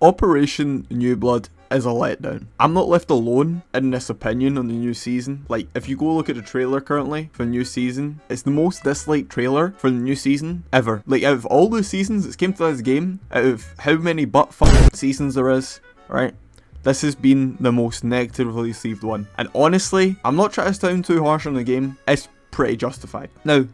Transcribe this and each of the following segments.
Operation New Blood is a letdown. I'm not left alone in this opinion on the new season. Like, if you go look at the trailer currently for the new season, it's the most disliked trailer for the new season ever. Like, out of all the seasons that's came to this game, out of how many butt-fucking seasons there is, right? This has been the most negatively received one. And honestly, I'm not trying to sound too harsh on the game, it's pretty justified. Now,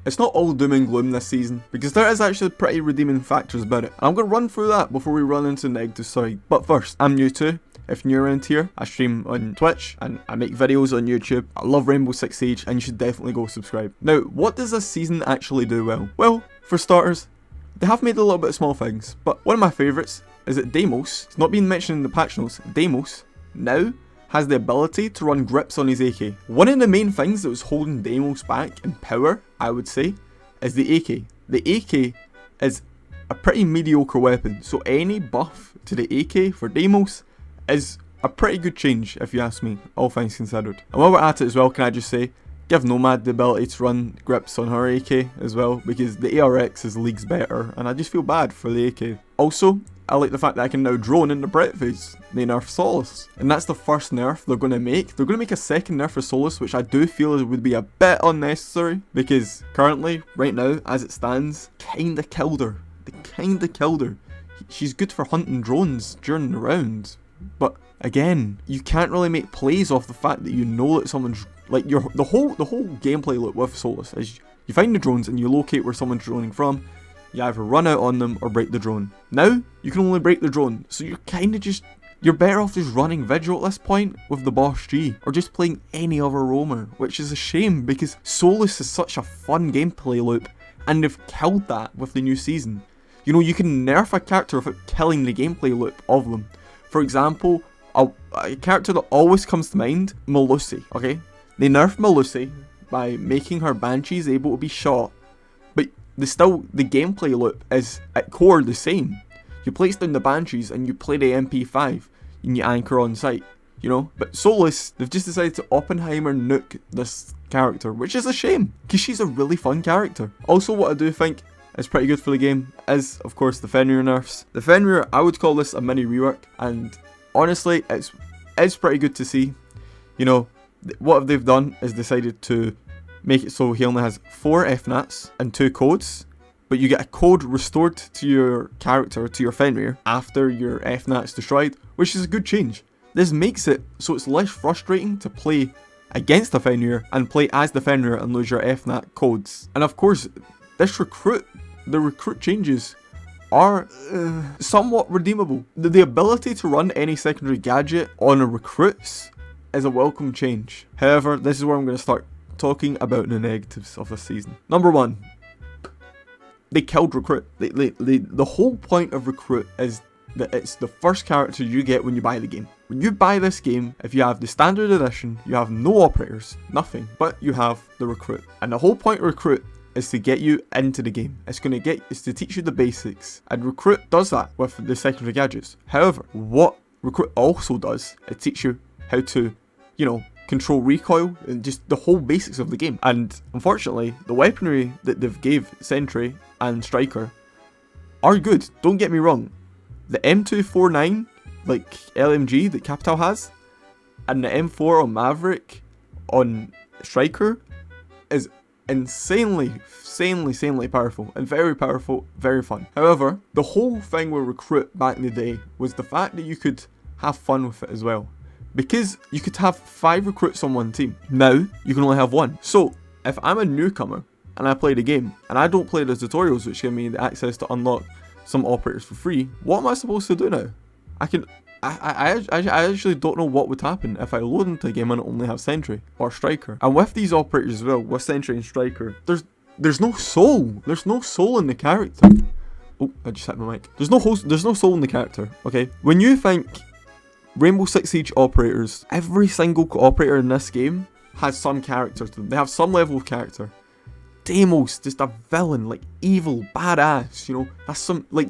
it's not all doom and gloom this season, because there is actually pretty redeeming factors about it. And I'm going to run through that before we run into the negative side. But first, I'm new too. If you're around here, I stream on Twitch and I make videos on YouTube. I love Rainbow Six Siege and you should definitely go subscribe. Now, what does this season actually do well? Well, for starters, they have made a little bit of small things, but one of my favourites is that Deimos, it's not been mentioned in the patch notes, Deimos now has the ability to run grips on his AK. One of the main things that was holding Deimos back in power, I would say, is the AK. The AK is a pretty mediocre weapon, so any buff to the AK for Deimos is a pretty good change, if you ask me, all things considered. And while we're at it as well, can I just say, give Nomad the ability to run grips on her AK as well, because the ARX is leagues better, and I just feel bad for the AK. Also, I like the fact that I can now drone in the Brett phase. They nerf Solus. And that's the first nerf they're going to make. They're going to make a second nerf for Solus, which I do feel would be a bit unnecessary. Because currently, right now, as it stands, kinda killed her. They kinda killed her. She's good for hunting drones during the round. But again, you can't really make plays off the fact that you know that someone's... Like, the whole gameplay loop with Solus is you find the drones and you locate where someone's droning from. You either run out on them or break the drone. Now, you can only break the drone, so you're kind of just... You're better off just running Vigil at this point with the Boss G, or just playing any other roamer, which is a shame because Solus is such a fun gameplay loop, and they've killed that with the new season. You know, you can nerf a character without killing the gameplay loop of them. For example, a character that always comes to mind, Melusi, okay? They nerfed Melusi by making her Banshees able to be shot, but the gameplay loop is at core the same. You place down the Banshees and you play the MP5 and you anchor on site, you know? But Solus, they've just decided to Oppenheimer nuke this character, which is a shame, because she's a really fun character. Also, what I do think is pretty good for the game is, of course, the Fenrir nerfs. The Fenrir, I would call this a mini rework, and honestly, it's pretty good to see. You know, what they've done is decided to make it so he only has 4 FNATs and 2 codes, but you get a code restored to your character, to your Fenrir, after your FNAT's destroyed, which is a good change. This makes it so it's less frustrating to play against the Fenrir and play as the Fenrir and lose your FNAT codes. And of course, the recruit changes are somewhat redeemable. The ability to run any secondary gadget on a recruits is a welcome change. However, this is where I'm going to start talking about the negatives of this season. Number 1, they killed Recruit. The whole point of Recruit is that it's the first character you get when you buy the game. When you buy this game, if you have the standard edition, you have no operators, nothing, but you have the Recruit. And the whole point of Recruit is to get you into the game. It's to teach you the basics. And Recruit does that with the secondary gadgets. However, what Recruit also does, it teaches you how to, you know, control recoil and just the whole basics of the game. And unfortunately, the weaponry that they've gave Sentry and Striker are good, don't get me wrong. The M249 like LMG that Capital has and the M4 on Maverick on Striker is insanely powerful and very powerful, very fun. However, the whole thing with Recruit back in the day was the fact that you could have fun with it as well. Because you could have 5 recruits on one team. Now, you can only have 1. So, if I'm a newcomer and I play the game and I don't play the tutorials which give me the access to unlock some operators for free, what am I supposed to do now? I actually don't know what would happen if I load into a game and only have Sentry or Striker. And with these operators as well, with Sentry and Striker, there's no soul. There's no soul in the character. Oh, I just hit my mic. There's no soul in the character, okay? When you think Rainbow Six Siege operators, every single operator in this game has some character to them. They have some level of character. Deimos, just a villain, like evil, badass, you know. That's some, like,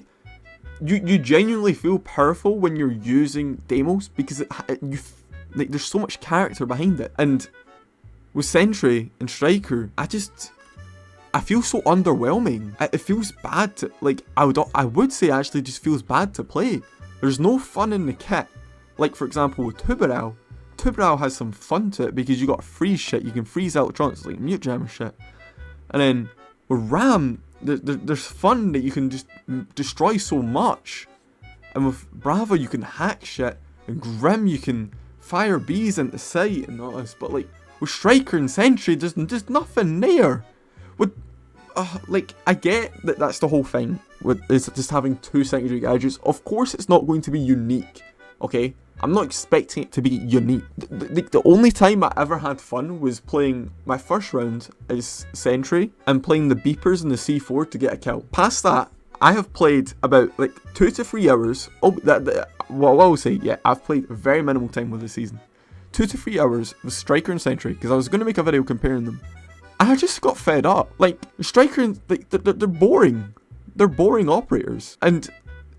you genuinely feel powerful when you're using Deimos because there's so much character behind it. And with Sentry and Striker, I feel so underwhelming. It feels bad to, like, I would say actually just feels bad to play. There's no fun in the kit. Like, for example, with Tubarão has some fun to it because you got freeze shit. You can freeze electronics, like mute jammer shit. And then with Ram, there's fun that you can just destroy so much. And with Bravo, you can hack shit. And Grim, you can fire bees into sight and all this. But like, with Striker and Sentry, there's nothing there. With, like, I get that that's the whole thing. With is just having 2 secondary gadgets. Of course, it's not going to be unique. Okay? I'm not expecting it to be unique. The only time I ever had fun was playing my first round as Sentry and playing the beepers and the C4 to get a kill. Past that, I have played about like 2 to 3 hours. Oh, well, I will say, yeah, I've played very minimal time with this season. 2 to 3 hours with Striker and Sentry because I was going to make a video comparing them. And I just got fed up. Like, Striker and like they're boring. They're boring operators. And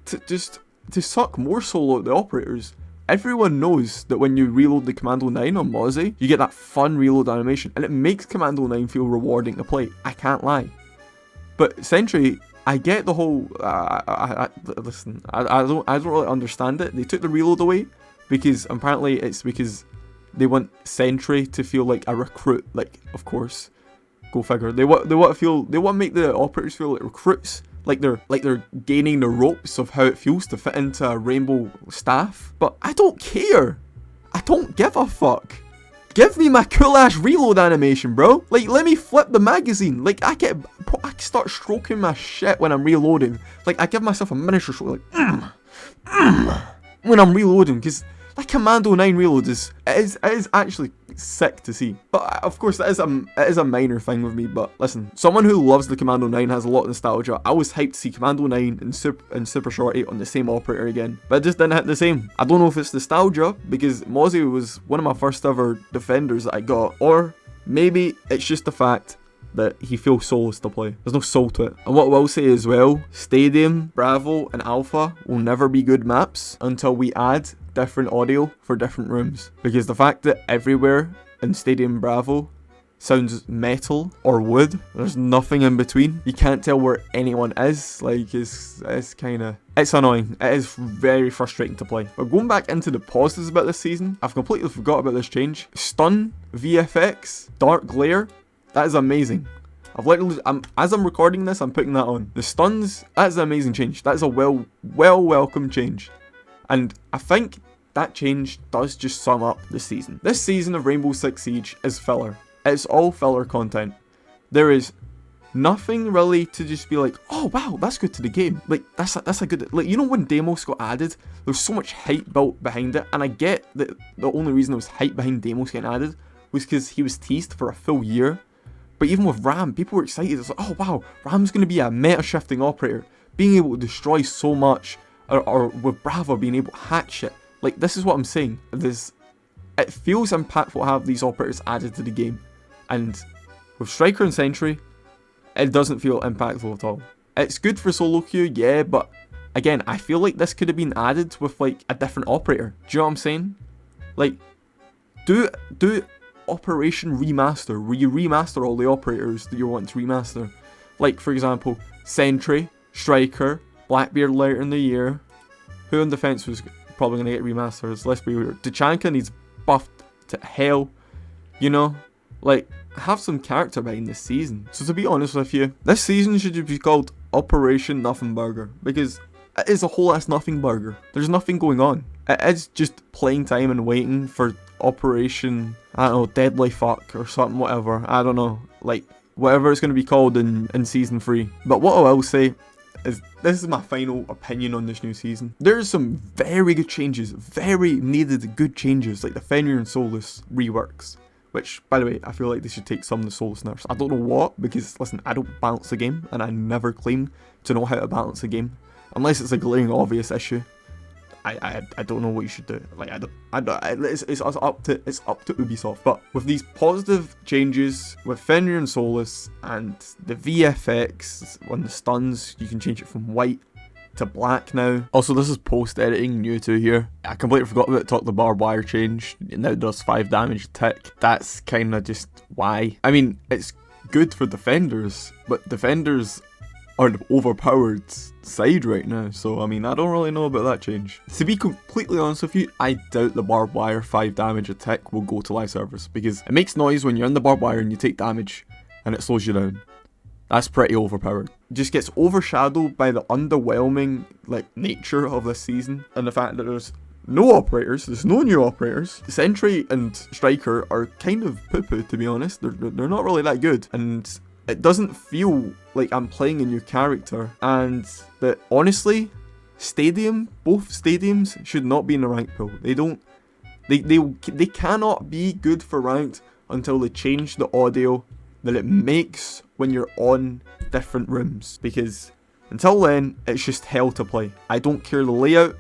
to suck more solo at the operators, everyone knows that when you reload the Commando 9 on Mozzie, you get that fun reload animation, and it makes Commando 9 feel rewarding to play. I can't lie. But Sentry, I get the whole. Listen, I don't really understand it. They took the reload away because apparently it's because they want Sentry to feel like a recruit. Like, of course, go figure. They want to make the operators feel like recruits. Like they're gaining the ropes of how it feels to fit into a rainbow staff. But I don't care. I don't give a fuck. Give me my cool ass reload animation, bro. Like, let me flip the magazine. Like, I start stroking my shit when I'm reloading. Like, I give myself a miniature stroke, like when I'm reloading, because that Commando 9 reload it is actually sick to see. But of course, it is a minor thing with me. But listen, someone who loves the Commando 9 has a lot of nostalgia. I was hyped to see Commando 9 and Super Shorty on the same operator again, but it just didn't hit the same. I don't know if it's nostalgia because Mozzie was one of my first ever defenders that I got, or maybe it's just the fact that he feels soulless to play. There's no soul to it. And what I will say as well, Stadium, Bravo, and Alpha will never be good maps until we add different audio for different rooms. Because the fact that everywhere in Stadium Bravo sounds metal or wood, there's nothing in between. You can't tell where anyone is. Like, it's annoying. It is very frustrating to play. But going back into the positives about this season, I've completely forgot about this change. Stun, VFX, Dark Glare, that is amazing. As I'm recording this, I'm putting that on. The stuns, that's an amazing change. That is a well welcome change. And I think that change does just sum up the season. This season of Rainbow Six Siege is filler. It's all filler content. There is nothing really to just be like, oh wow, that's good to the game. Like, that's a good, like, you know when Deimos got added, there's so much hype built behind it, and I get that the only reason there was hype behind Deimos getting added was because he was teased for a full year. But even with Ram, people were excited. It's like, oh wow, Ram's going to be a meta-shifting operator, being able to destroy so much, or with Bravo being able to hack shit. Like, this is what I'm saying. It feels impactful to have these operators added to the game. And with Striker and Sentry, it doesn't feel impactful at all. It's good for solo queue, yeah, but again, I feel like this could have been added with like a different operator. Do you know what I'm saying? Like, do Operation Remaster, where you remaster all the operators that you want to remaster. Like, for example, Sentry, Striker, Blackbeard later in the year. Who in defense was probably going to get remastered? Let's be real. Tachanka needs buffed to hell. You know? Like, have some character behind this season. So to be honest with you, this season should be called Operation Nothing Burger, because it is a whole ass nothing burger. There's nothing going on. It is just playing time and waiting for Operation, I don't know, Deadly Fuck or something, whatever. I don't know. Like, whatever it's going to be called in Season 3. But what I will say is, this is my final opinion on this new season. There's some very good changes, very needed good changes, like the Fenrir and Solus reworks. Which, by the way, I feel like they should take some of the Solus nerfs. I don't know what, because, listen, I don't balance the game, and I never claim to know how to balance the game. Unless it's a glaring obvious issue. I don't know what you should do. Like, it's up to Ubisoft. But with these positive changes with Fenrir and Solus and the VFX on the stuns, you can change it from white to black now. Also, this is post editing, new to here. I completely forgot about the barbed wire change. It now does 5 damage a tick. That's kind of just why. I mean, it's good for defenders, but defenders are the overpowered side right now, so I mean, I don't really know about that change. To be completely honest with you, I doubt the barbed wire 5 damage attack will go to live service, because it makes noise when you're in the barbed wire and you take damage, and it slows you down. That's pretty overpowered. It just gets overshadowed by the underwhelming nature of this season, and the fact that there's no operators, there's no new operators. Sentry and Striker are kind of poo-poo, to be honest. They're not really that good, and it doesn't feel like I'm playing a new character. And that honestly, both stadiums should not be in the rank pool. They cannot be good for ranked until they change the audio that it makes when you're on different rooms, because until then it's just hell to play. I don't care the layout.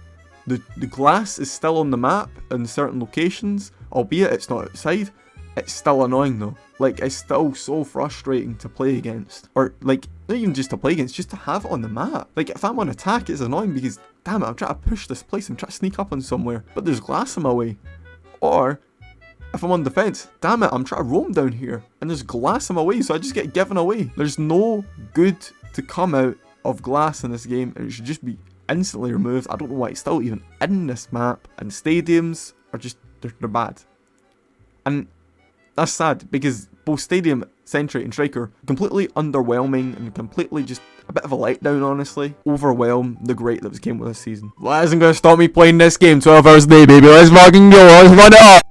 The glass is still on the map in certain locations, albeit it's not outside. It's still annoying though. Like, it's still so frustrating to play against. Or like, not even just to play against, just to have it on the map. Like, if I'm on attack, it's annoying because, damn it, I'm trying to push this place, I'm trying to sneak up on somewhere, but there's glass in my way. Or if I'm on defense, damn it, I'm trying to roam down here and there's glass in my way, so I just get given away. There's no good to come out of glass in this game, and it should just be instantly removed. I don't know why it's still even in this map, and stadiums are just, they're bad. And that's sad, because both Stadium, Sentry and Striker, completely underwhelming and completely just a bit of a letdown, honestly. Overwhelm the great that was came with this season. Well, that isn't going to stop me playing this game 12 hours a day, baby. Let's fucking go, let's run it up!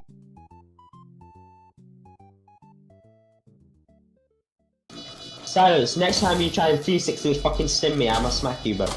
Silence, next time you try and 360 fucking stim me, I'ma smack you, bro.